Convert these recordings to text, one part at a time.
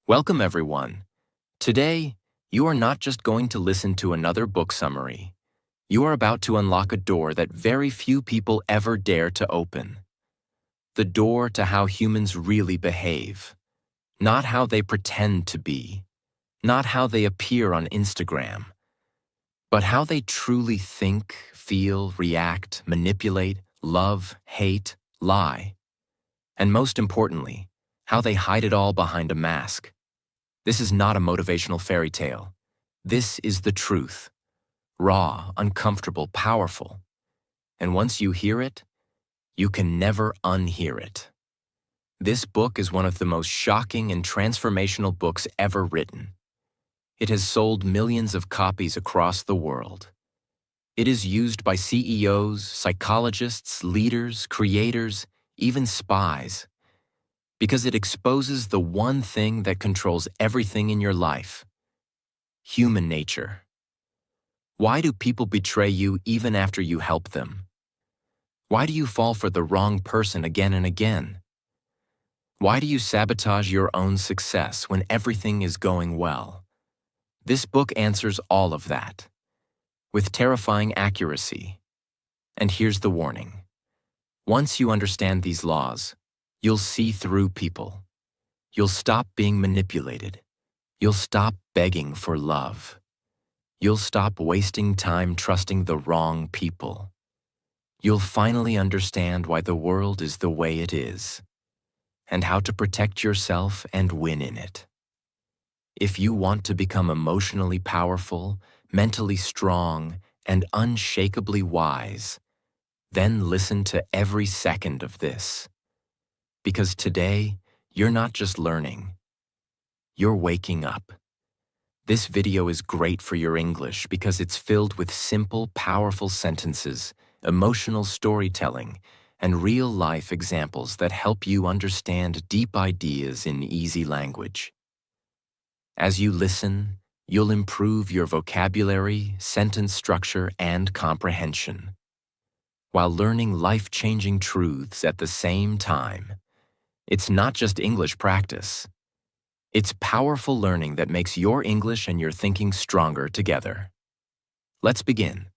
Welcome, everyone. Today, you are not just going to listen to another book summary. You are about to unlock a door that very few people ever dare to open. The door to how humans really behave. Not how they pretend to be. Not how they appear on Instagram. But how they truly think, feel, react, manipulate, love, hate, lie. And most importantly, how they hide it all behind a mask. This is not a motivational fairy tale. This is the truth. Raw, uncomfortable, powerful. And once you hear it, you can never unhear it. This book is one of the most shocking and transformational books ever written. It has sold millions of copies across the world. It is used by CEOs, psychologists, leaders, creators, even spies, because it exposes the one thing that controls everything in your life: human nature. Why do people betray you even after you help them? Why do you fall for the wrong person again and again? Why do you sabotage your own success when everything is going well? This book answers all of that, with terrifying accuracy. And here's the warning. Once you understand these laws, you'll see through people. You'll stop being manipulated. You'll stop begging for love. You'll stop wasting time trusting the wrong people. You'll finally understand why the world is the way it is, and how to protect yourself and win in it. If you want to become emotionally powerful, mentally strong, and unshakably wise, then listen to every second of this. Because today, you're not just learning, you're waking up. This video is great for your English because it's filled with simple, powerful sentences, emotional storytelling, and real-life examples that help you understand deep ideas in easy language. As you listen, you'll improve your vocabulary, sentence structure, and comprehension, while learning life-changing truths at the same time. It's not just English practice. It's powerful learning that makes your English and your thinking stronger together. Let's begin.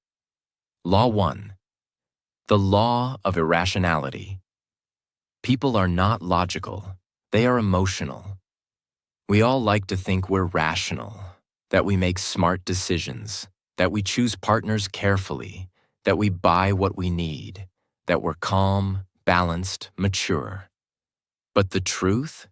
Law 1. The law of irrationality. People are not logical. They are emotional. We all like to think we're rational, that we make smart decisions, that we choose partners carefully, that we buy what we need, that we're calm, balanced, mature. But the truth?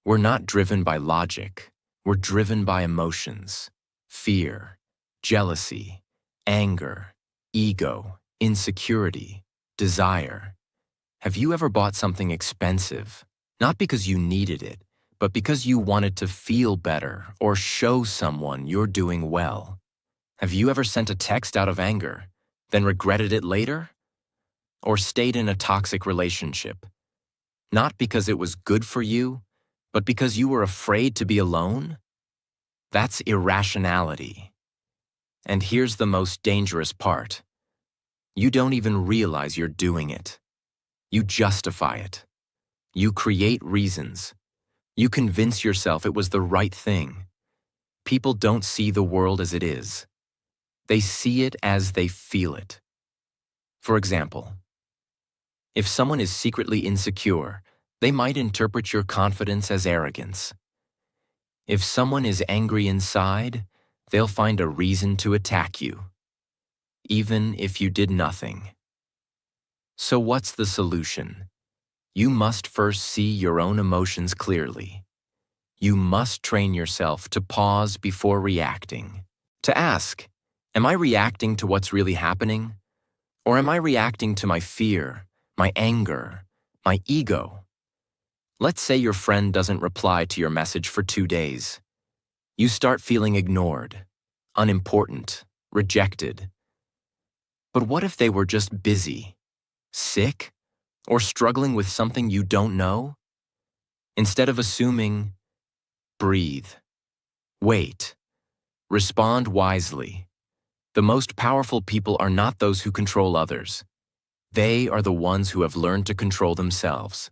We're not driven by logic. We're driven by emotions, fear, jealousy, anger, ego, insecurity, desire. Have you ever bought something expensive, not because you needed it, but because you wanted to feel better or show someone you're doing well? Have you ever sent a text out of anger, then regretted it later? Or stayed in a toxic relationship, not because it was good for you, but because you were afraid to be alone? That's irrationality. And here's the most dangerous part. You don't even realize you're doing it. You justify it. You create reasons. You convince yourself it was the right thing. People don't see the world as it is. They see it as they feel it. For example, if someone is secretly insecure, they might interpret your confidence as arrogance. If someone is angry inside, they'll find a reason to attack you, even if you did nothing. So what's the solution? You must first see your own emotions clearly. You must train yourself to pause before reacting, to ask, am I reacting to what's really happening? Or am I reacting to my fear, my anger, my ego? Let's say your friend doesn't reply to your message for 2 days. You start feeling ignored, unimportant, rejected. But what if they were just busy, sick, or struggling with something you don't know? Instead of assuming, breathe, wait, respond wisely. The most powerful people are not those who control others. They are the ones who have learned to control themselves,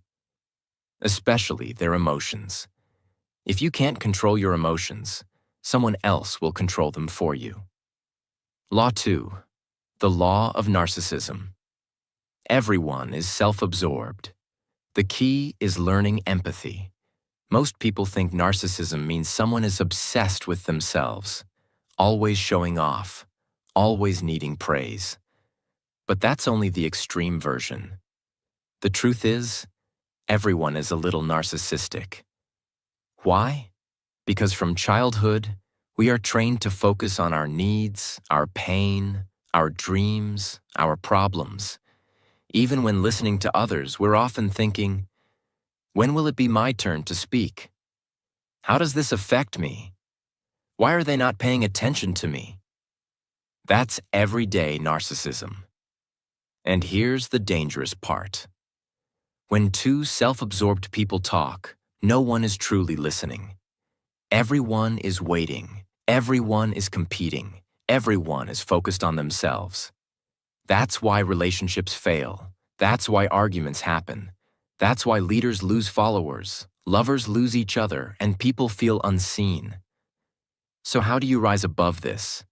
especially their emotions. If you can't control your emotions, someone else will control them for you. Law 2. The law of narcissism. Everyone is self-absorbed. The key is learning empathy. Most people think narcissism means someone is obsessed with themselves, always showing off, always needing praise. But that's only the extreme version. The truth is, everyone is a little narcissistic. Why? Because from childhood, we are trained to focus on our needs, our pain, our dreams, our problems. Even when listening to others, we're often thinking, when will it be my turn to speak? How does this affect me? Why are they not paying attention to me? That's everyday narcissism. And here's the dangerous part. When two self-absorbed people talk, no one is truly listening. Everyone is waiting. Everyone is competing. Everyone is focused on themselves. That's why relationships fail. That's why arguments happen. That's why leaders lose followers, lovers lose each other, and people feel unseen. So how do you rise above this?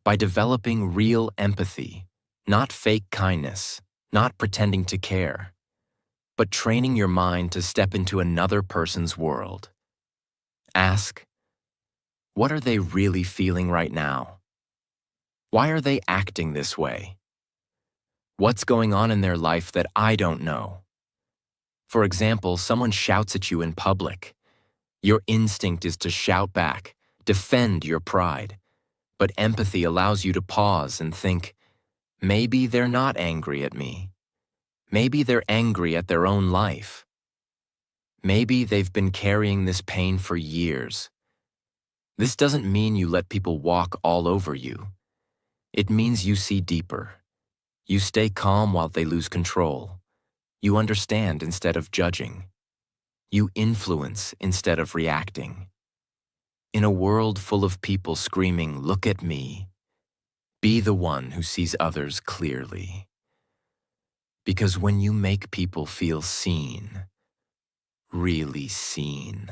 By developing real empathy, not fake kindness, not pretending to care, but training your mind to step into another person's world. Ask, what are they really feeling right now? Why are they acting this way? What's going on in their life that I don't know? For example, someone shouts at you in public. Your instinct is to shout back, defend your pride. But empathy allows you to pause and think, maybe they're not angry at me. Maybe they're angry at their own life. Maybe they've been carrying this pain for years. This doesn't mean you let people walk all over you. It means you see deeper. You stay calm while they lose control. You understand instead of judging. You influence instead of reacting. In a world full of people screaming, "Look at me," be the one who sees others clearly. Because when you make people feel seen, really seen,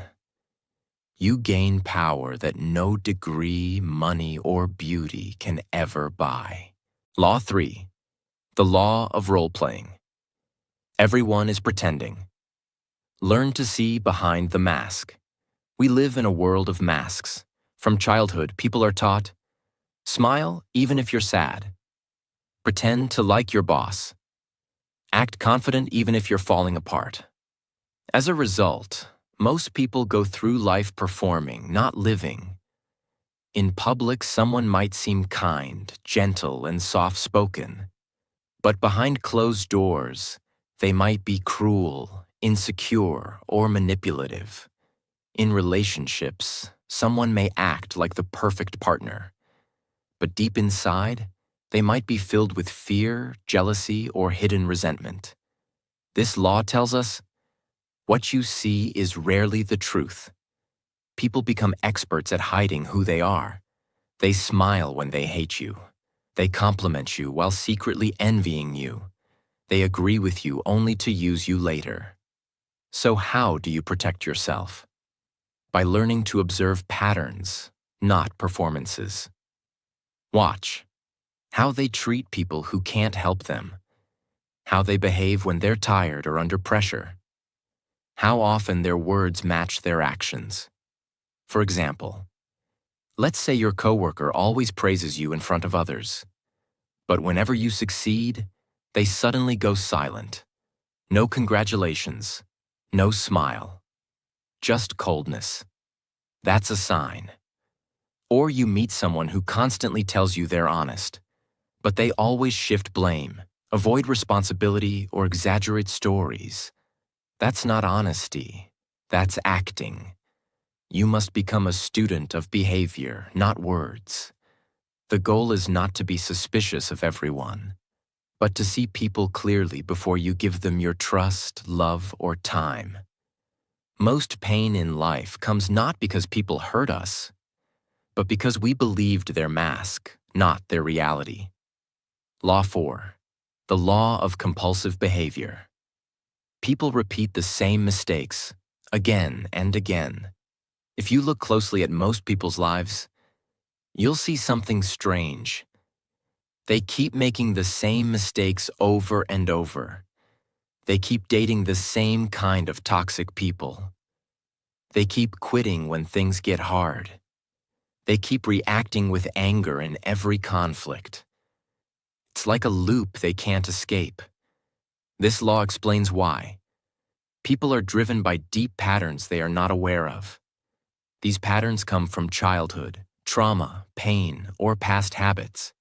you gain power that no degree, money, or beauty can ever buy. Law 3. The law of role-playing. Everyone is pretending. Learn to see behind the mask. We live in a world of masks. From childhood, people are taught, smile even if you're sad. Pretend to like your boss. Act confident even if you're falling apart. As a result, most people go through life performing, not living. In public, someone might seem kind, gentle, and soft-spoken. But behind closed doors, they might be cruel, insecure, or manipulative. In relationships, someone may act like the perfect partner. But deep inside, they might be filled with fear, jealousy, or hidden resentment. This law tells us, what you see is rarely the truth. People become experts at hiding who they are. They smile when they hate you. They compliment you while secretly envying you. They agree with you only to use you later. So how do you protect yourself? By learning to observe patterns, not performances. Watch how they treat people who can't help them, how they behave when they're tired or under pressure, how often their words match their actions. For example, let's say your coworker always praises you in front of others, but whenever you succeed, they suddenly go silent. No congratulations, no smile, just coldness. That's a sign. Or you meet someone who constantly tells you they're honest, but they always shift blame, avoid responsibility, or exaggerate stories. That's not honesty. That's acting. You must become a student of behavior, not words. The goal is not to be suspicious of everyone, but to see people clearly before you give them your trust, love, or time. Most pain in life comes not because people hurt us, but because we believed their mask, not their reality. Law 4. The law of compulsive behavior. People repeat the same mistakes again and again. If you look closely at most people's lives, you'll see something strange. They keep making the same mistakes over and over. They keep dating the same kind of toxic people. They keep quitting when things get hard. They keep reacting with anger in every conflict. It's like a loop they can't escape. This law explains why. People are driven by deep patterns they are not aware of. These patterns come from childhood, trauma, pain, or past habits.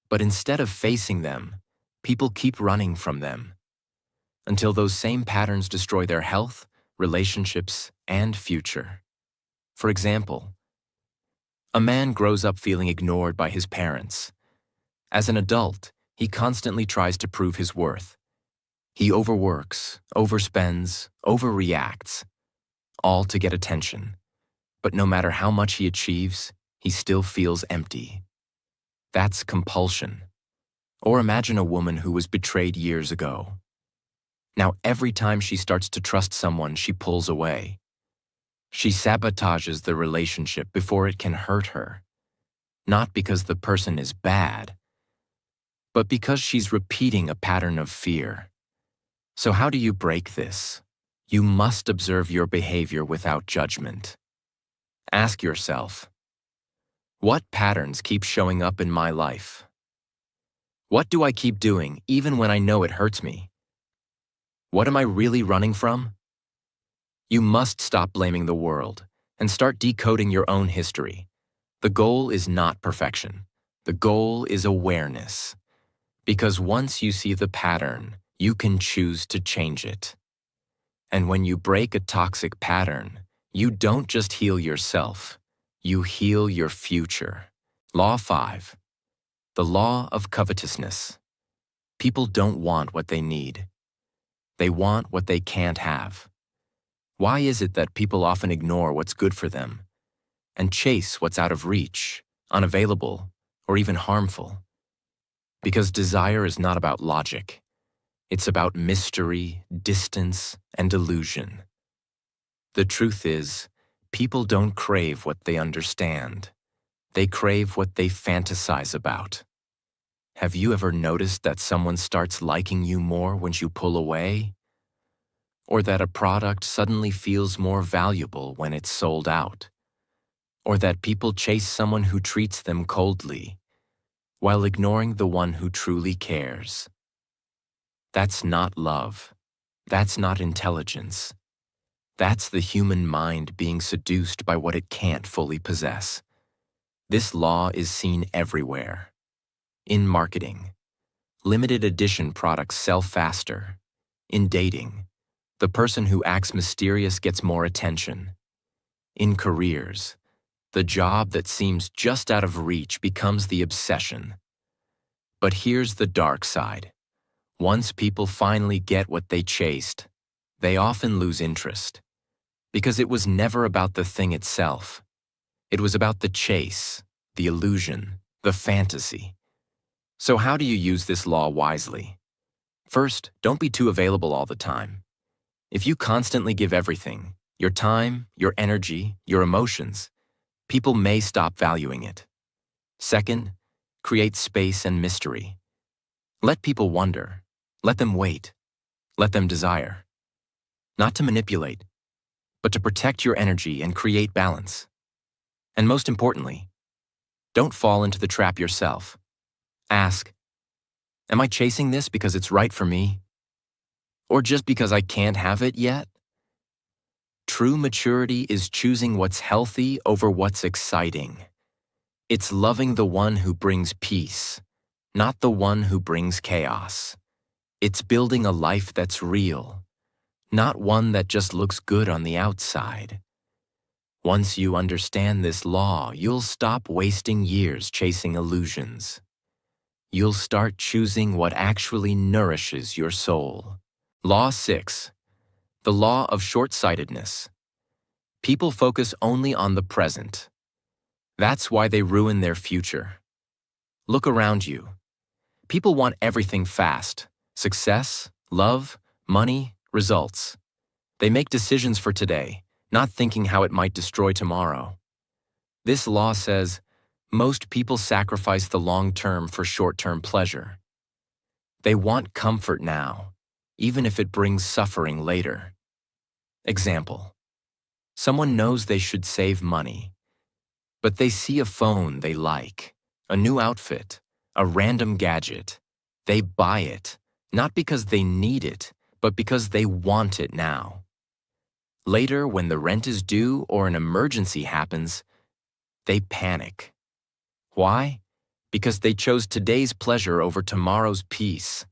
But instead of facing them, people keep running from them until those same patterns destroy their health, relationships, and future. For example, a man grows up feeling ignored by his parents. As an adult, he constantly tries to prove his worth. He overworks, overspends, overreacts, all to get attention. But no matter how much he achieves, he still feels empty. That's compulsion. Or imagine a woman who was betrayed years ago. Now every time she starts to trust someone, she pulls away. She sabotages the relationship before it can hurt her. Not because the person is bad, but because she's repeating a pattern of fear. So how do you break this? You must observe your behavior without judgment. Ask yourself, what patterns keep showing up in my life? What do I keep doing even when I know it hurts me? What am I really running from? You must stop blaming the world and start decoding your own history. The goal is not perfection. The goal is awareness. Because once you see the pattern, you can choose to change it. And when you break a toxic pattern, you don't just heal yourself, you heal your future. Law 5. The law of covetousness. People don't want what they need. They want what they can't have. Why is it that people often ignore what's good for them and chase what's out of reach, unavailable, or even harmful? Because desire is not about logic. It's about mystery, distance, and illusion. The truth is, people don't crave what they understand. They crave what they fantasize about. Have you ever noticed that someone starts liking you more when you pull away? Or that a product suddenly feels more valuable when it's sold out? Or that people chase someone who treats them coldly, while ignoring the one who truly cares? That's not love. That's not intelligence. That's the human mind being seduced by what it can't fully possess. This law is seen everywhere. In marketing, limited edition products sell faster. In dating, the person who acts mysterious gets more attention. In careers, the job that seems just out of reach becomes the obsession. But here's the dark side. Once people finally get what they chased, they often lose interest. Because it was never about the thing itself. It was about the chase, the illusion, the fantasy. So how do you use this law wisely? First, don't be too available all the time. If you constantly give everything, your time, your energy, your emotions, people may stop valuing it. Second, create space and mystery. Let people wonder. Let them wait. Let them desire. Not to manipulate, but to protect your energy and create balance. And most importantly, don't fall into the trap yourself. Ask, am I chasing this because it's right for me? Or just because I can't have it yet? True maturity is choosing what's healthy over what's exciting. It's loving the one who brings peace, not the one who brings chaos. It's building a life that's real, not one that just looks good on the outside. Once you understand this law, you'll stop wasting years chasing illusions. You'll start choosing what actually nourishes your soul. Law 6. The law of short-sightedness. People focus only on the present. That's why they ruin their future. Look around you. People want everything fast. Success, love, money, results. They make decisions for today, not thinking how it might destroy tomorrow. This law says most people sacrifice the long term for short-term pleasure. They want comfort now, even if it brings suffering later. Example: someone knows they should save money, but they see a phone they like, a new outfit, a random gadget. They buy it, not because they need it, but because they want it now. Later, when the rent is due or an emergency happens, they panic. Why? Because they chose today's pleasure over tomorrow's peace.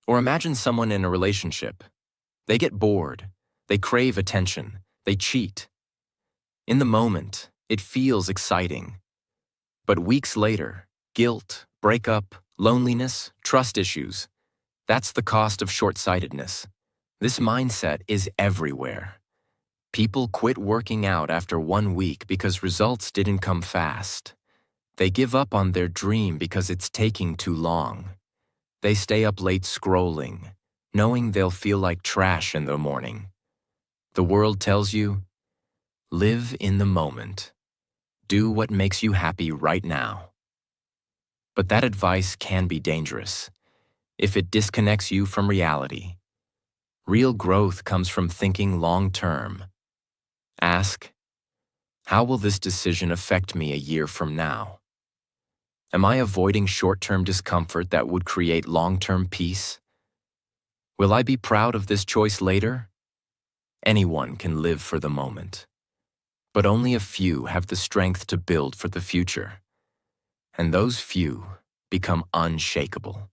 Or imagine someone in a relationship. They get bored, they crave attention, they cheat. In the moment, it feels exciting. But weeks later, guilt, breakup, loneliness, trust issues. That's the cost of short-sightedness. This mindset is everywhere. People quit working out after 1 week because results didn't come fast. They give up on their dream because it's taking too long. They stay up late scrolling, knowing they'll feel like trash in the morning. The world tells you, live in the moment. Do what makes you happy right now. But that advice can be dangerous if it disconnects you from reality. Real growth comes from thinking long-term. Ask, how will this decision affect me a year from now? Am I avoiding short-term discomfort that would create long-term peace? Will I be proud of this choice later? Anyone can live for the moment, but only a few have the strength to build for the future. And those few become unshakable.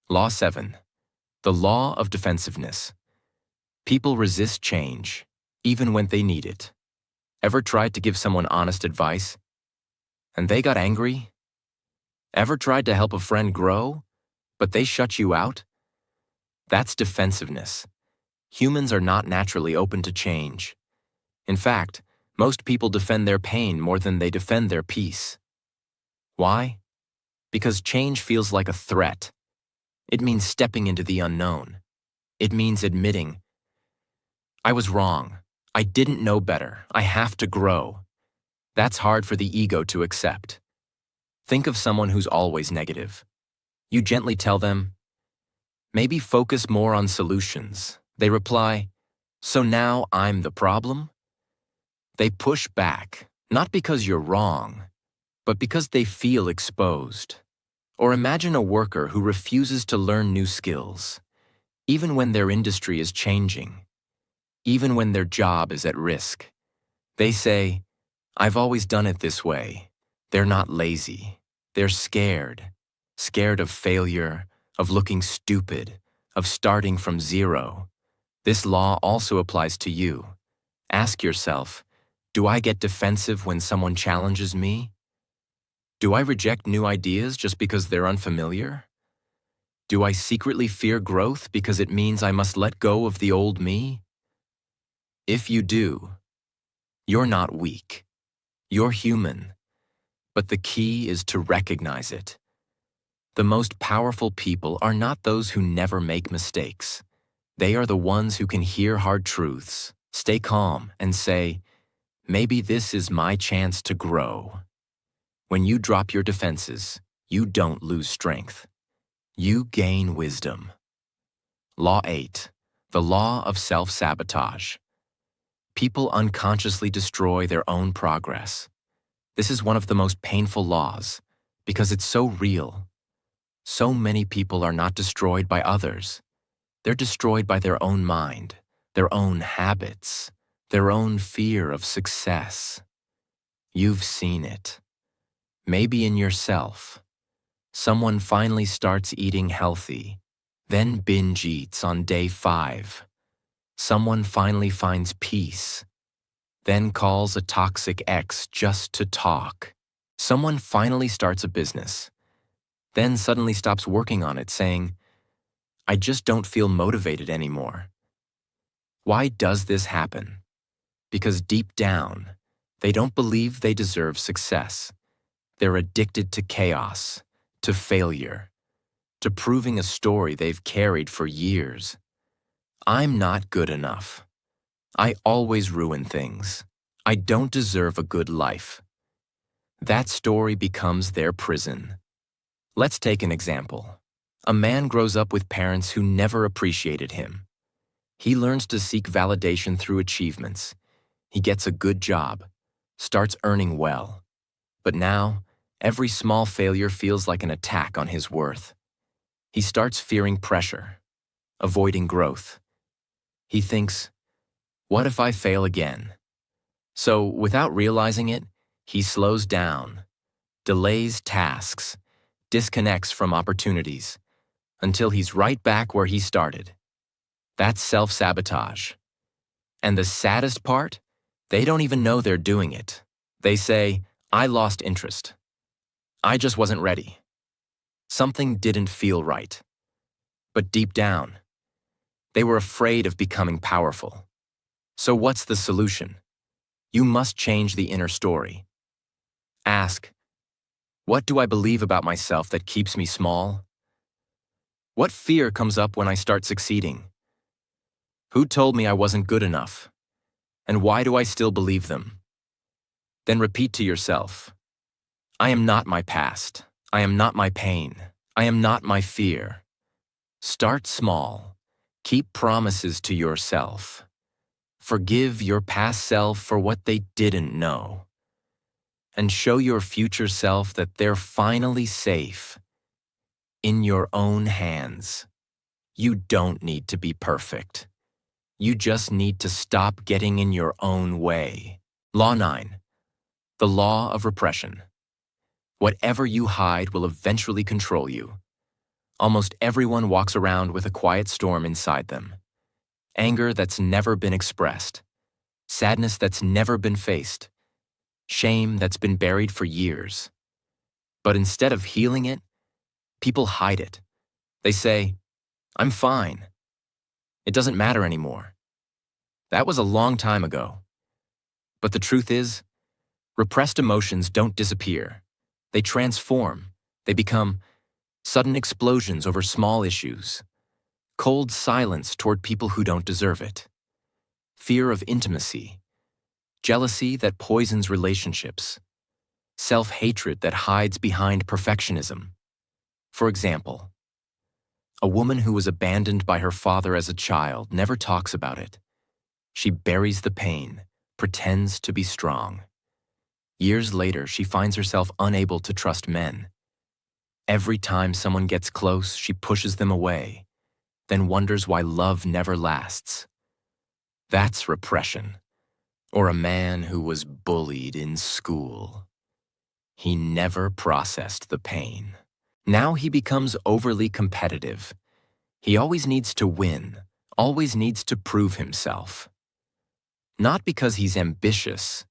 Law 7. The law of defensiveness. People resist change, even when they need it. Ever tried to give someone honest advice, and they got angry? Ever tried to help a friend grow, but they shut you out? That's defensiveness. Humans are not naturally open to change. In fact, most people defend their pain more than they defend their peace. Why? Because change feels like a threat. It means stepping into the unknown. It means admitting, I was wrong. I didn't know better. I have to grow. That's hard for the ego to accept. Think of someone who's always negative. You gently tell them, maybe focus more on solutions. They reply, so now I'm the problem? They push back, not because you're wrong, but because they feel exposed. Or imagine a worker who refuses to learn new skills, even when their industry is changing, even when their job is at risk. They say, I've always done it this way. They're not lazy. They're scared of failure, of looking stupid, of starting from zero. This law also applies to you. Ask yourself, do I get defensive when someone challenges me? Do I reject new ideas just because they're unfamiliar? Do I secretly fear growth because it means I must let go of the old me? If you do, you're not weak. You're human. But the key is to recognize it. The most powerful people are not those who never make mistakes. They are the ones who can hear hard truths, stay calm, and say, maybe this is my chance to grow. When you drop your defenses, you don't lose strength. You gain wisdom. Law 8. The law of self-sabotage. People unconsciously destroy their own progress. This is one of the most painful laws because it's so real. So many people are not destroyed by others. They're destroyed by their own mind, their own habits, their own fear of success. You've seen it. Maybe in yourself. Someone finally starts eating healthy, then binge eats on day 5. Someone finally finds peace, then calls a toxic ex just to talk. Someone finally starts a business, then suddenly stops working on it saying, I just don't feel motivated anymore. Why does this happen? Because deep down, they don't believe they deserve success. They're addicted to chaos, to failure, to proving a story they've carried for years. I'm not good enough. I always ruin things. I don't deserve a good life. That story becomes their prison. Let's take an example. A man grows up with parents who never appreciated him. He learns to seek validation through achievements. He gets a good job, starts earning well. But now, every small failure feels like an attack on his worth. He starts fearing pressure, avoiding growth. He thinks, what if I fail again? So, without realizing it, he slows down, delays tasks, disconnects from opportunities, until he's right back where he started. That's self-sabotage. And the saddest part? They don't even know they're doing it. They say, I lost interest. I just wasn't ready. Something didn't feel right. But deep down, they were afraid of becoming powerful. So what's the solution? You must change the inner story. Ask, what do I believe about myself that keeps me small? What fear comes up when I start succeeding? Who told me I wasn't good enough? And why do I still believe them? Then repeat to yourself, I am not my past. I am not my pain. I am not my fear. Start small. Keep promises to yourself. Forgive your past self for what they didn't know. And show your future self that they're finally safe. In your own hands. You don't need to be perfect. You just need to stop getting in your own way. Law 9. The law of repression. Whatever you hide will eventually control you. Almost everyone walks around with a quiet storm inside them. Anger that's never been expressed. Sadness that's never been faced. Shame that's been buried for years. But instead of healing it, people hide it. They say, I'm fine. It doesn't matter anymore. That was a long time ago. But the truth is, repressed emotions don't disappear. They transform. They become sudden explosions over small issues, cold silence toward people who don't deserve it, fear of intimacy, jealousy that poisons relationships, self-hatred that hides behind perfectionism. For example, a woman who was abandoned by her father as a child never talks about it. She buries the pain, pretends to be strong. Years later, she finds herself unable to trust men. Every time someone gets close, she pushes them away, then wonders why love never lasts. That's repression. Or a man who was bullied in school. He never processed the pain. Now he becomes overly competitive. He always needs to win, always needs to prove himself. Not because he's ambitious,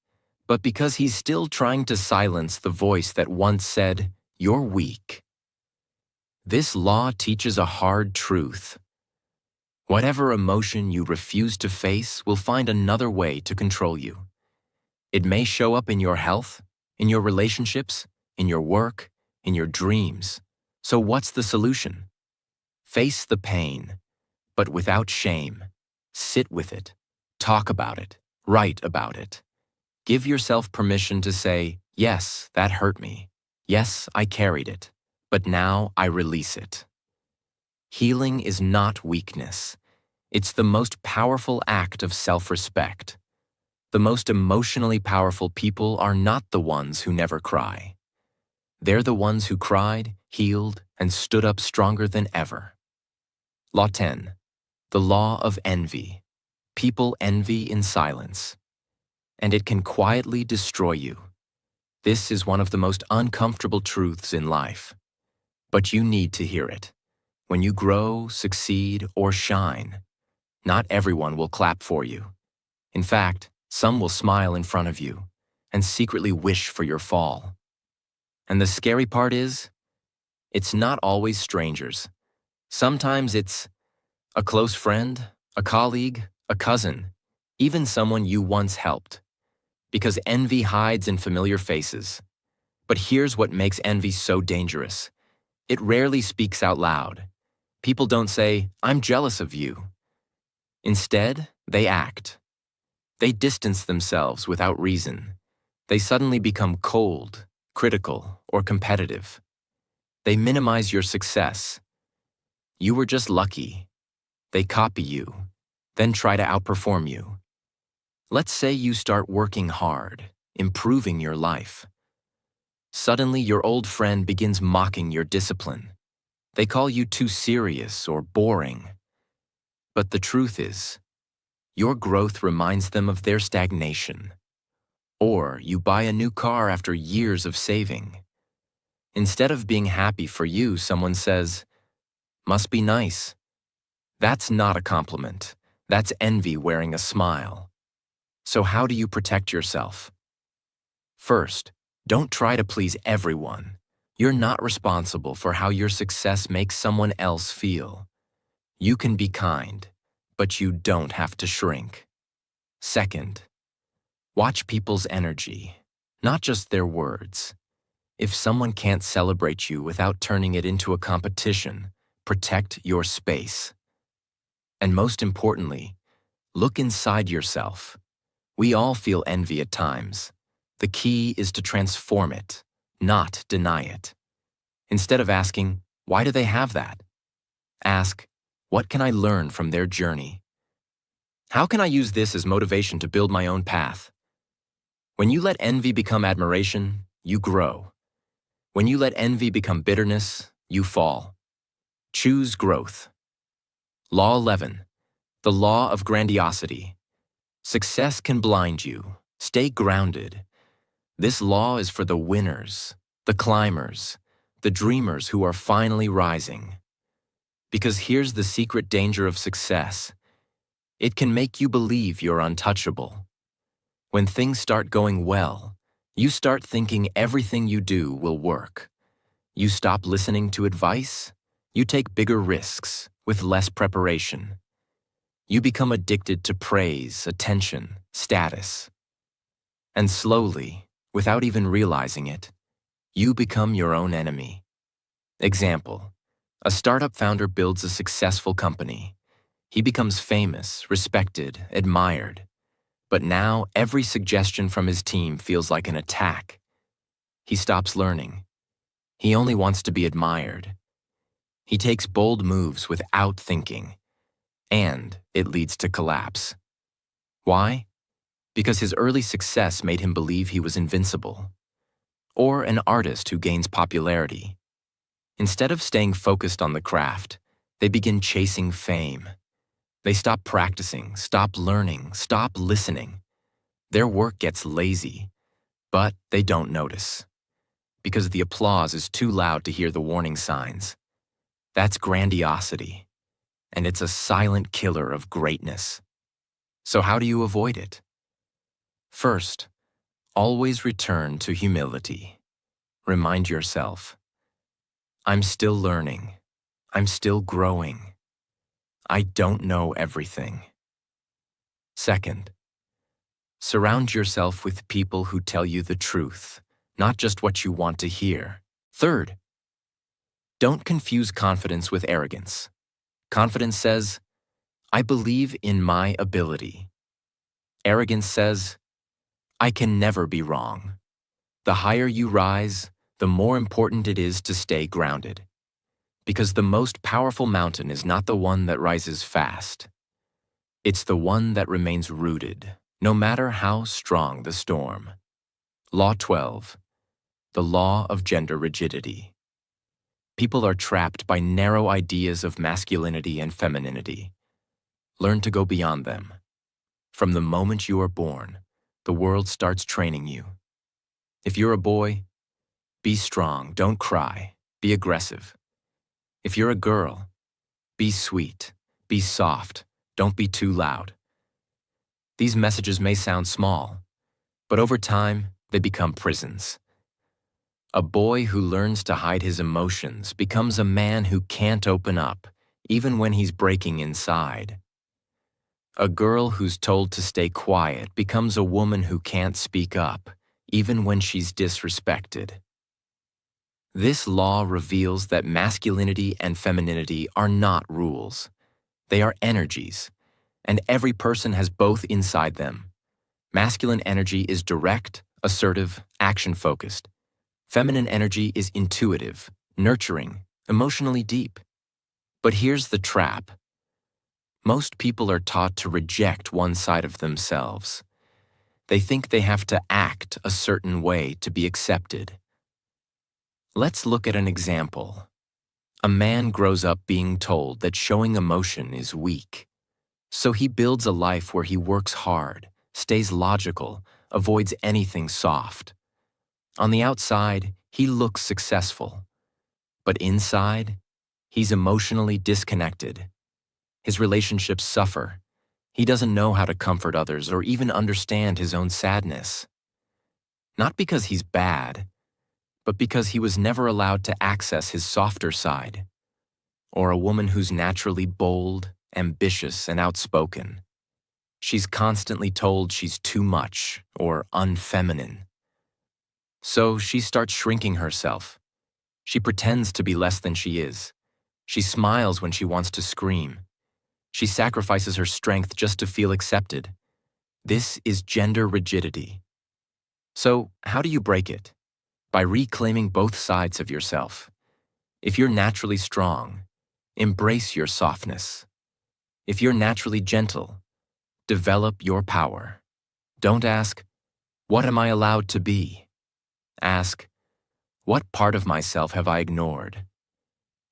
but because he's still trying to silence the voice that once said, "You're weak." This law teaches a hard truth. Whatever emotion you refuse to face will find another way to control you. It may show up in your health, in your relationships, in your work, in your dreams. So what's the solution? Face the pain, but without shame. Sit with it. Talk about it. Write about it. Give yourself permission to say, yes, that hurt me. Yes, I carried it. But now I release it. Healing is not weakness. It's the most powerful act of self-respect. The most emotionally powerful people are not the ones who never cry. They're the ones who cried, healed, and stood up stronger than ever. Law 10. The law of envy. People envy in silence. And it can quietly destroy you. This is one of the most uncomfortable truths in life. But you need to hear it. When you grow, succeed, or shine, not everyone will clap for you. In fact, some will smile in front of you and secretly wish for your fall. And the scary part is, it's not always strangers. Sometimes it's a close friend, a colleague, a cousin, even someone you once helped. Because envy hides in familiar faces. But here's what makes envy so dangerous. It rarely speaks out loud. People don't say, I'm jealous of you. Instead, they act. They distance themselves without reason. They suddenly become cold, critical, or competitive. They minimize your success. You were just lucky. They copy you, then try to outperform you. Let's say you start working hard, improving your life. Suddenly, your old friend begins mocking your discipline. They call you too serious or boring. But the truth is, your growth reminds them of their stagnation. Or you buy a new car after years of saving. Instead of being happy for you, someone says, "Must be nice." That's not a compliment. That's envy wearing a smile. So how do you protect yourself? First, don't try to please everyone. You're not responsible for how your success makes someone else feel. You can be kind, but you don't have to shrink. Second, watch people's energy, not just their words. If someone can't celebrate you without turning it into a competition, protect your space. And most importantly, look inside yourself. We all feel envy at times. The key is to transform it, not deny it. Instead of asking, "Why do they have that?" ask, "What can I learn from their journey? How can I use this as motivation to build my own path?" When you let envy become admiration, you grow. When you let envy become bitterness, you fall. Choose growth. Law 11. The law of grandiosity. Success can blind you. Stay grounded. This law is for the winners, the climbers, the dreamers who are finally rising. Because here's the secret danger of success. It can make you believe you're untouchable. When things start going well, you start thinking everything you do will work. You stop listening to advice. You take bigger risks with less preparation. You become addicted to praise, attention, status. And slowly, without even realizing it, you become your own enemy. Example: a startup founder builds a successful company. He becomes famous, respected, admired. But now every suggestion from his team feels like an attack. He stops learning. He only wants to be admired. He takes bold moves without thinking, and it leads to collapse. Why? Because his early success made him believe he was invincible. Or an artist who gains popularity. Instead of staying focused on the craft, they begin chasing fame. They stop practicing, stop learning, stop listening. Their work gets lazy, but they don't notice. Because the applause is too loud to hear the warning signs. That's grandiosity, and it's a silent killer of greatness. So how do you avoid it? First, always return to humility. Remind yourself, I'm still learning. I'm still growing. I don't know everything. Second, surround yourself with people who tell you the truth, not just what you want to hear. Third, don't confuse confidence with arrogance. Confidence says, I believe in my ability. Arrogance says, I can never be wrong. The higher you rise, the more important it is to stay grounded. Because the most powerful mountain is not the one that rises fast. It's the one that remains rooted, no matter how strong the storm. Law 12. The law of gender rigidity. People are trapped by narrow ideas of masculinity and femininity. Learn to go beyond them. From the moment you are born, the world starts training you. If you're a boy, be strong, don't cry, be aggressive. If you're a girl, be sweet, be soft, don't be too loud. These messages may sound small, but over time, they become prisons. A boy who learns to hide his emotions becomes a man who can't open up, even when he's breaking inside. A girl who's told to stay quiet becomes a woman who can't speak up, even when she's disrespected. This law reveals that masculinity and femininity are not rules. They are energies, and every person has both inside them. Masculine energy is direct, assertive, action-focused. Feminine energy is intuitive, nurturing, emotionally deep. But here's the trap. Most people are taught to reject one side of themselves. They think they have to act a certain way to be accepted. Let's look at an example. A man grows up being told that showing emotion is weak. So he builds a life where he works hard, stays logical, avoids anything soft. On the outside, he looks successful. But inside, he's emotionally disconnected. His relationships suffer. He doesn't know how to comfort others or even understand his own sadness. Not because he's bad, but because he was never allowed to access his softer side. Or a woman who's naturally bold, ambitious, and outspoken. She's constantly told she's too much or unfeminine. So she starts shrinking herself. She pretends to be less than she is. She smiles when she wants to scream. She sacrifices her strength just to feel accepted. This is gender rigidity. So, how do you break it? By reclaiming both sides of yourself. If you're naturally strong, embrace your softness. If you're naturally gentle, develop your power. Don't ask, "What am I allowed to be?" Ask, "What part of myself have I ignored?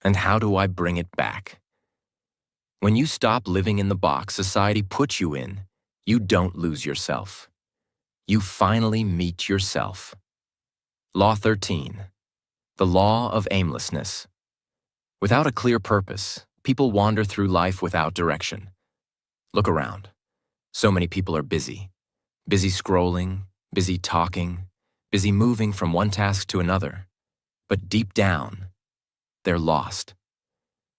And how do I bring it back?" When you stop living in the box society puts you in, you don't lose yourself. You finally meet yourself. Law 13. The law of aimlessness. Without a clear purpose, people wander through life without direction. Look around. So many people are busy. Busy scrolling, busy talking, busy moving from one task to another. But deep down, they're lost.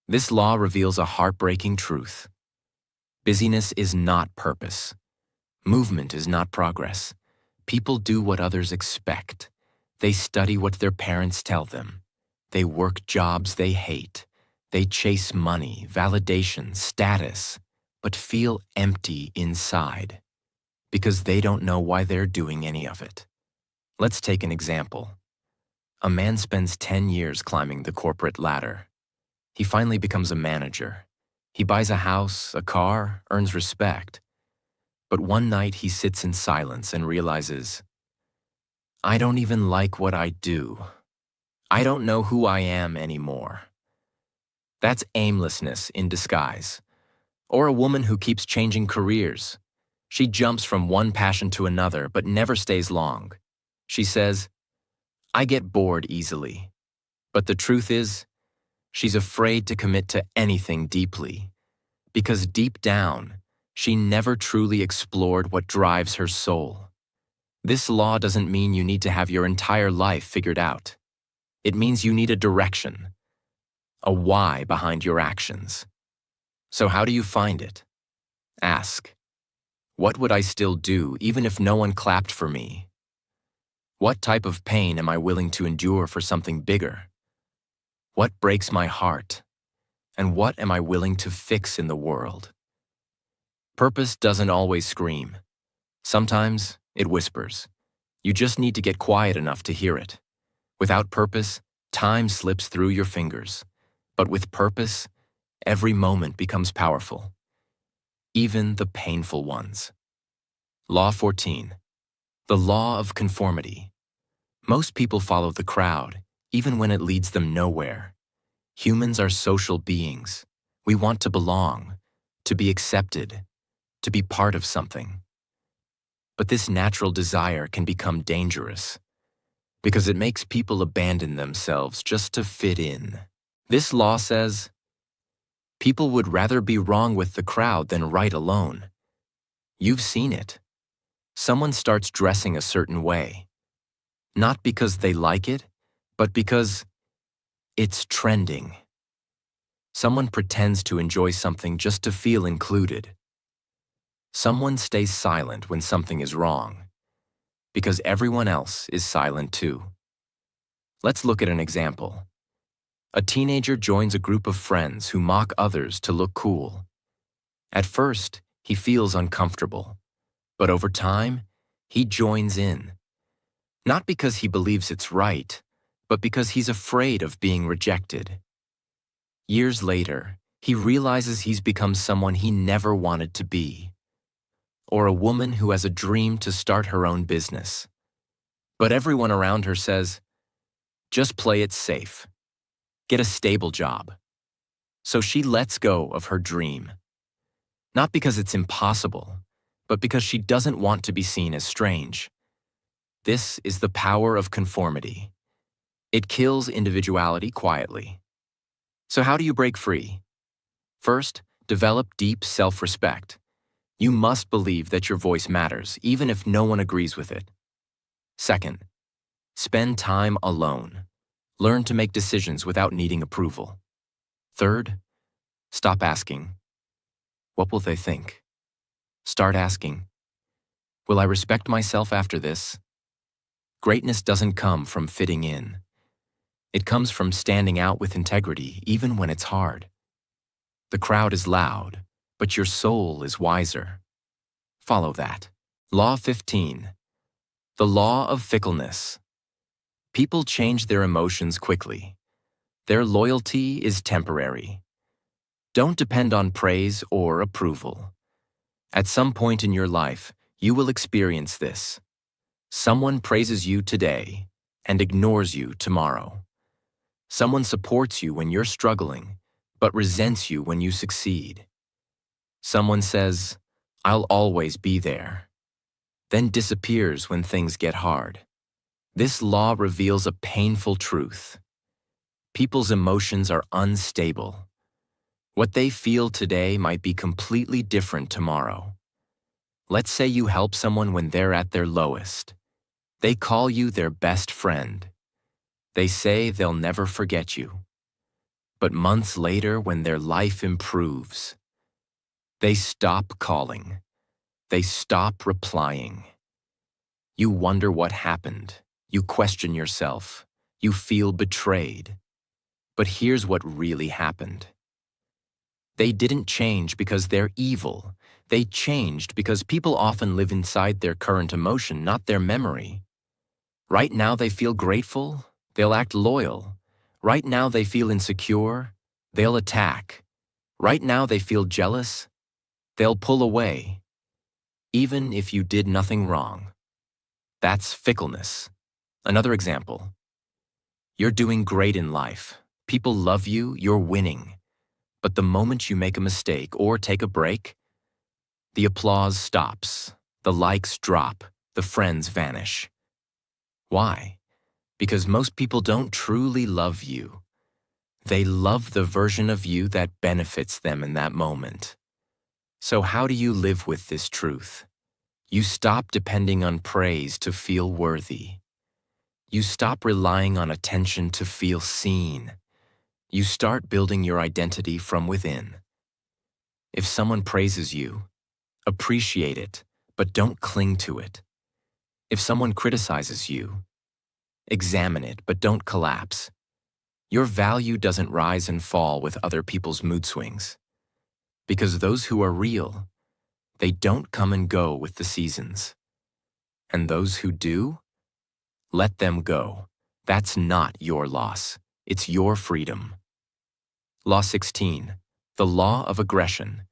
This law reveals a heartbreaking truth. Busyness is not purpose. Movement is not progress. People do what others expect. They study what their parents tell them. They work jobs they hate. They chase money, validation, status, but feel empty inside because they don't know why they're doing any of it. Let's take an example. A man spends 10 years climbing the corporate ladder. He finally becomes a manager. He buys a house, a car, earns respect. But one night he sits in silence and realizes, "I don't even like what I do. I don't know who I am anymore." That's aimlessness in disguise. Or a woman who keeps changing careers. She jumps from one passion to another but never stays long. She says, "I get bored easily." But the truth is, she's afraid to commit to anything deeply, because deep down, she never truly explored what drives her soul. This law doesn't mean you need to have your entire life figured out. It means you need a direction, a why behind your actions. So how do you find it? Ask, what would I still do even if no one clapped for me? What type of pain am I willing to endure for something bigger? What breaks my heart? And what am I willing to fix in the world? Purpose doesn't always scream. Sometimes it whispers. You just need to get quiet enough to hear it. Without purpose, time slips through your fingers. But with purpose, every moment becomes powerful. Even the painful ones. Law 14. The law of conformity. Most people follow the crowd, even when it leads them nowhere. Humans are social beings. We want to belong, to be accepted, to be part of something. But this natural desire can become dangerous because it makes people abandon themselves just to fit in. This law says, people would rather be wrong with the crowd than right alone. You've seen it. Someone starts dressing a certain way, not because they like it, but because it's trending. Someone pretends to enjoy something just to feel included. Someone stays silent when something is wrong, because everyone else is silent too. Let's look at an example. A teenager joins a group of friends who mock others to look cool. At first, he feels uncomfortable, but over time, He joins in, not because he believes it's right, but because he's afraid of being rejected. Years later, he realizes he's become someone he never wanted to be, or a woman who has a dream to start her own business. But everyone around her says, just play it safe. Get a stable job. So she lets go of her dream. Not because it's impossible, but because she doesn't want to be seen as strange. This is the power of conformity. It kills individuality quietly. So how do you break free? First, develop deep self-respect. You must believe that your voice matters, even if no one agrees with it. Second, spend time alone. Learn to make decisions without needing approval. Third, stop asking, what will they think? Start asking, will I respect myself after this? Greatness doesn't come from fitting in. It comes from standing out with integrity, even when it's hard. The crowd is loud, but your soul is wiser. Follow that. Law 15. The law of fickleness. People change their emotions quickly. Their loyalty is temporary. Don't depend on praise or approval. At some point in your life, you will experience this. Someone praises you today and ignores you tomorrow. Someone supports you when you're struggling, but resents you when you succeed. Someone says, I'll always be there, then disappears when things get hard. This law reveals a painful truth. People's emotions are unstable. What they feel today might be completely different tomorrow. Let's say you help someone when they're at their lowest. They call you their best friend. They say they'll never forget you. But months later, when their life improves, they stop calling. They stop replying. You wonder what happened. You question yourself. You feel betrayed. But here's what really happened. They didn't change because they're evil. They changed because people often live inside their current emotion, not their memory. Right now they feel grateful, they'll act loyal. Right now they feel insecure, they'll attack. Right now they feel jealous, they'll pull away. Even if you did nothing wrong. That's fickleness. Another example. You're doing great in life. People love you, you're winning. But the moment you make a mistake or take a break, the applause stops, the likes drop, the friends vanish. Why? Because most people don't truly love you. They love the version of you that benefits them in that moment. So how do you live with this truth? You stop depending on praise to feel worthy. You stop relying on attention to feel seen. You start building your identity from within. If someone praises you, appreciate it, but don't cling to it. If someone criticizes you, examine it, but don't collapse. Your value doesn't rise and fall with other people's mood swings. Because those who are real, they don't come and go with the seasons. And those who do, let them go. That's not your loss. It's your freedom. Law 16. The law of aggression.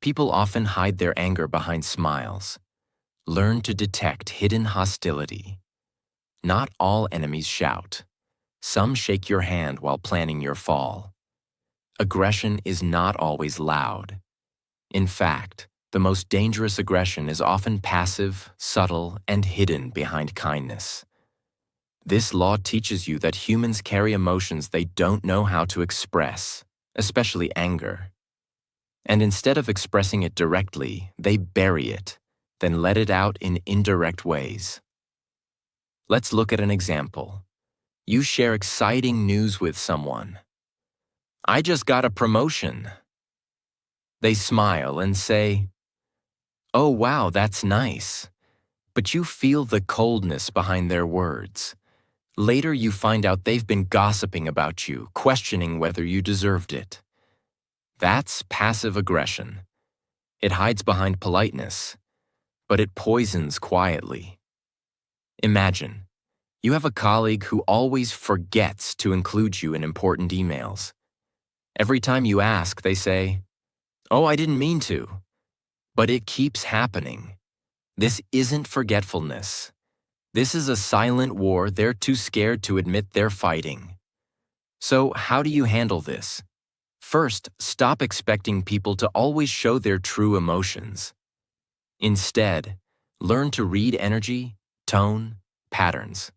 People often hide their anger behind smiles. Learn to detect hidden hostility. Not all enemies shout. Some shake your hand while planning your fall. Aggression is not always loud. In fact, the most dangerous aggression is often passive, subtle, and hidden behind kindness. This law teaches you that humans carry emotions they don't know how to express, especially anger. And instead of expressing it directly, they bury it, then let it out in indirect ways. Let's look at an example. You share exciting news with someone. I just got a promotion. They smile and say, oh wow, that's nice. But you feel the coldness behind their words. Later you find out they've been gossiping about you, questioning whether you deserved it. That's passive aggression. It hides behind politeness, but it poisons quietly. Imagine, you have a colleague who always forgets to include you in important emails. Every time you ask, they say, "Oh, I didn't mean to." But it keeps happening. This isn't forgetfulness. This is a silent war they're too scared to admit they're fighting. So, how do you handle this? First, stop expecting people to always show their true emotions. Instead, learn to read energy, tone, patterns.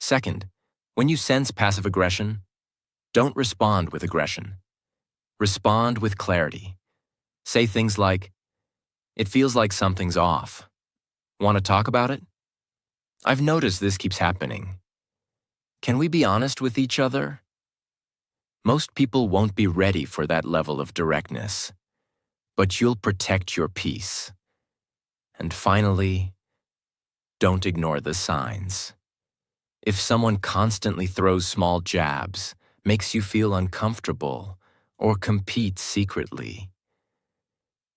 Second, when you sense passive aggression, don't respond with aggression. Respond with clarity. Say things like, "It feels like something's off. Want to talk about it? I've noticed this keeps happening. Can we be honest with each other?" Most people won't be ready for that level of directness, but you'll protect your peace. And finally, don't ignore the signs. If someone constantly throws small jabs, makes you feel uncomfortable, or competes secretly,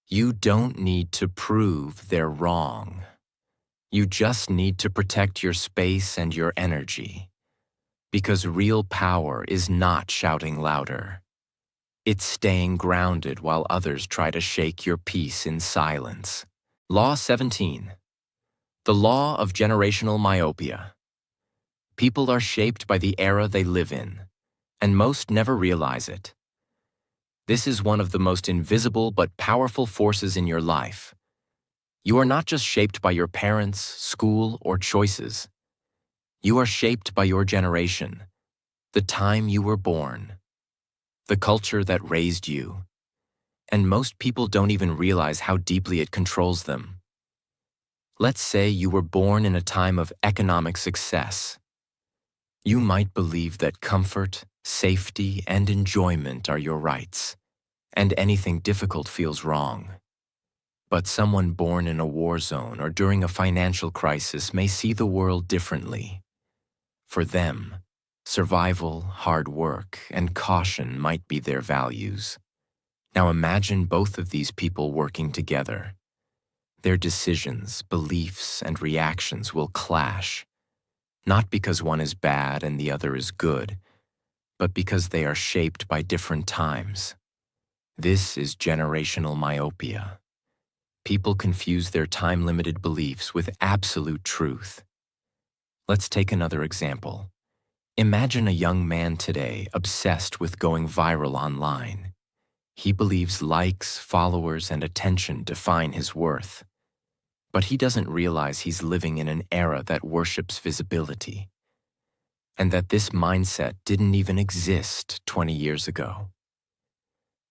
you don't need to prove they're wrong. You just need to protect your space and your energy. Because real power is not shouting louder. It's staying grounded while others try to shake your peace in silence. Law 17. The law of generational myopia. People are shaped by the era they live in, and most never realize it. This is one of the most invisible but powerful forces in your life. You are not just shaped by your parents, school, or choices. You are shaped by your generation, the time you were born, the culture that raised you, and most people don't even realize how deeply it controls them. Let's say you were born in a time of economic success. You might believe that comfort, safety, and enjoyment are your rights, and anything difficult feels wrong. But someone born in a war zone or during a financial crisis may see the world differently. For them, survival, hard work, and caution might be their values. Now imagine both of these people working together. Their decisions, beliefs, and reactions will clash, not because one is bad and the other is good, but because they are shaped by different times. This is generational myopia. People confuse their time-limited beliefs with absolute truth. Let's take another example. Imagine a young man today obsessed with going viral online. He believes likes, followers, and attention define his worth. But he doesn't realize he's living in an era that worships visibility, and that this mindset didn't even exist 20 years ago.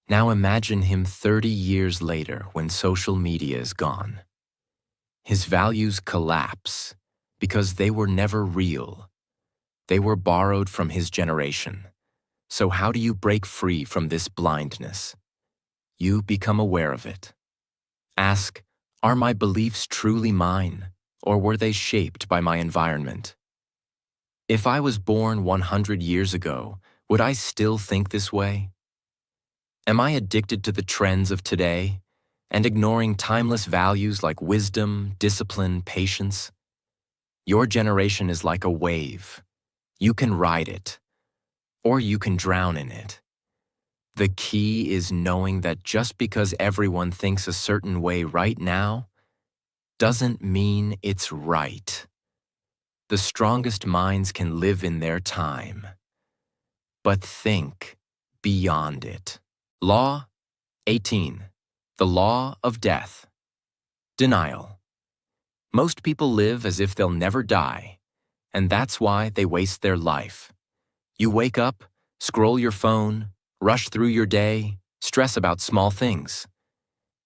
Now imagine him 30 years later when social media is gone. His values collapse because they were never real. They were borrowed from his generation. So how do you break free from this blindness? You become aware of it. Ask, are my beliefs truly mine, or were they shaped by my environment? If I was born 100 years ago, would I still think this way? Am I addicted to the trends of today and ignoring timeless values like wisdom, discipline, patience? Your generation is like a wave. You can ride it, or you can drown in it. The key is knowing that just because everyone thinks a certain way right now doesn't mean it's right. The strongest minds can live in their time, but think beyond it. Law 18. The law of death. Denial. Most people live as if they'll never die, and that's why they waste their life. You wake up, scroll your phone, rush through your day, stress about small things,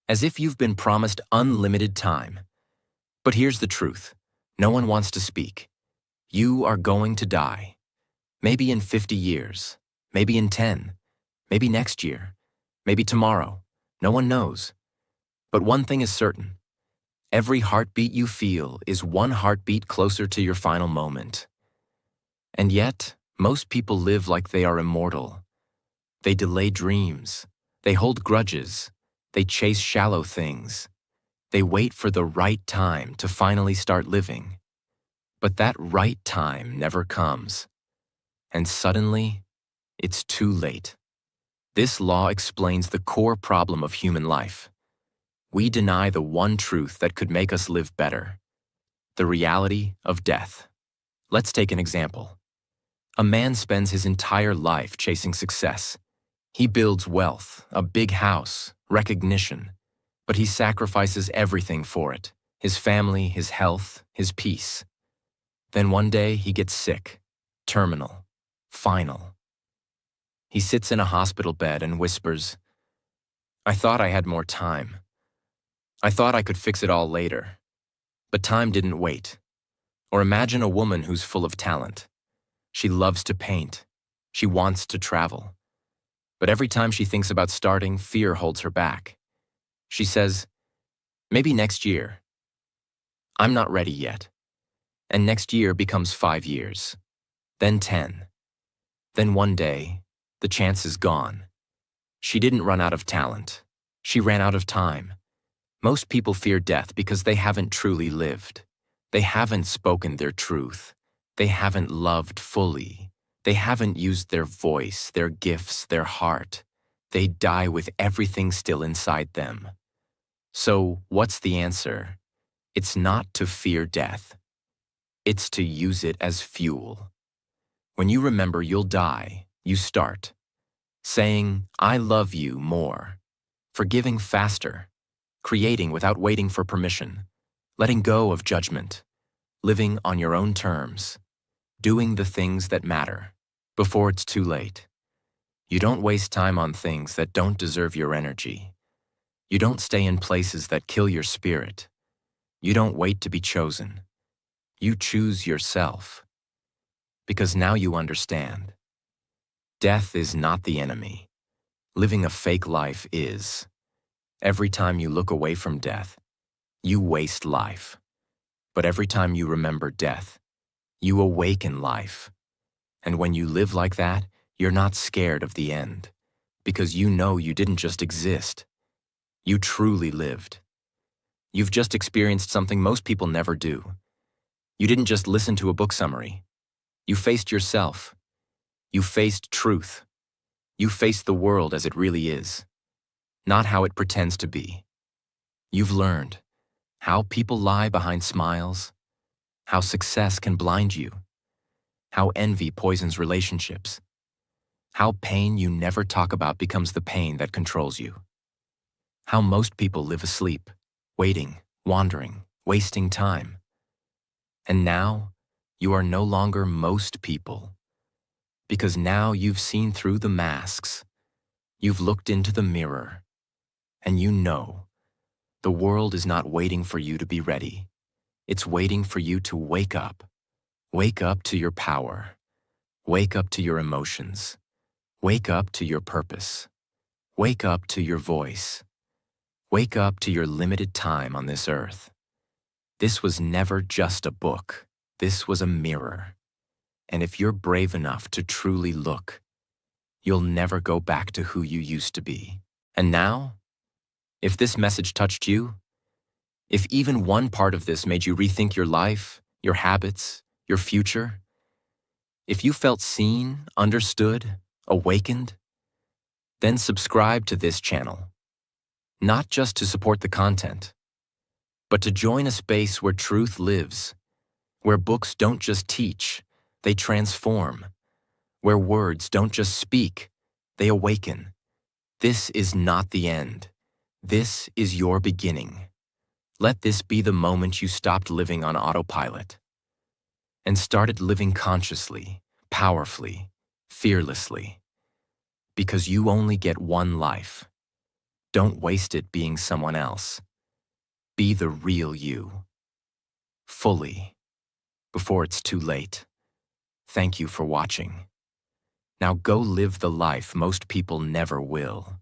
as if you've been promised unlimited time. But here's the truth. No one wants to speak. You are going to die. Maybe in 50 years, maybe in 10, maybe next year, maybe tomorrow. No one knows. But one thing is certain. Every heartbeat you feel is one heartbeat closer to your final moment. And yet, most people live like they are immortal. They delay dreams. They hold grudges. They chase shallow things. They wait for the right time to finally start living. But that right time never comes, and suddenly, it's too late. This law explains the core problem of human life. We deny the one truth that could make us live better, the reality of death. Let's take an example. A man spends his entire life chasing success. He builds wealth, a big house, recognition, but he sacrifices everything for it: his family, his health, his peace. Then one day he gets sick, terminal, final. He sits in a hospital bed and whispers, "I thought I had more time. I thought I could fix it all later." But time didn't wait. Or imagine a woman who's full of talent. She loves to paint. She wants to travel. But every time she thinks about starting, fear holds her back. She says, "Maybe next year. I'm not ready yet." And next year becomes 5 years, then 10. Then one day, the chance is gone. She didn't run out of talent. She ran out of time. Most people fear death because they haven't truly lived. They haven't spoken their truth. They haven't loved fully. They haven't used their voice, their gifts, their heart. They die with everything still inside them. So, what's the answer? It's not to fear death. It's to use it as fuel. When you remember you'll die, you start. Saying, "I love you" more. Forgiving faster. Creating without waiting for permission. Letting go of judgment. Living on your own terms. Doing the things that matter. Before it's too late. You don't waste time on things that don't deserve your energy. You don't stay in places that kill your spirit. You don't wait to be chosen. You choose yourself. Because now you understand. Death is not the enemy. Living a fake life is. Every time you look away from death, you waste life. But every time you remember death, you awaken life. And when you live like that, you're not scared of the end. Because you know you didn't just exist. You truly lived. You've just experienced something most people never do. You didn't just listen to a book summary. You faced yourself. You faced truth. You faced the world as it really is, not how it pretends to be. You've learned how people lie behind smiles, how success can blind you, how envy poisons relationships, how pain you never talk about becomes the pain that controls you, how most people live asleep, waiting, wandering, wasting time. And now, you are no longer most people, because now you've seen through the masks, you've looked into the mirror, and you know the world is not waiting for you to be ready. It's waiting for you to wake up. Wake up to your power. Wake up to your emotions. Wake up to your purpose. Wake up to your voice. Wake up to your limited time on this earth. This was never just a book. This was a mirror. And if you're brave enough to truly look, you'll never go back to who you used to be. And now, if this message touched you, if even one part of this made you rethink your life, your habits, your future, if you felt seen, understood, awakened, then subscribe to this channel. Not just to support the content, but to join a space where truth lives, where books don't just teach, they transform, where words don't just speak, they awaken. This is not the end. This is your beginning. Let this be the moment you stopped living on autopilot and started living consciously, powerfully, fearlessly. Because you only get one life. Don't waste it being someone else. Be the real you. Fully. Before it's too late. Thank you for watching. Now go live the life most people never will.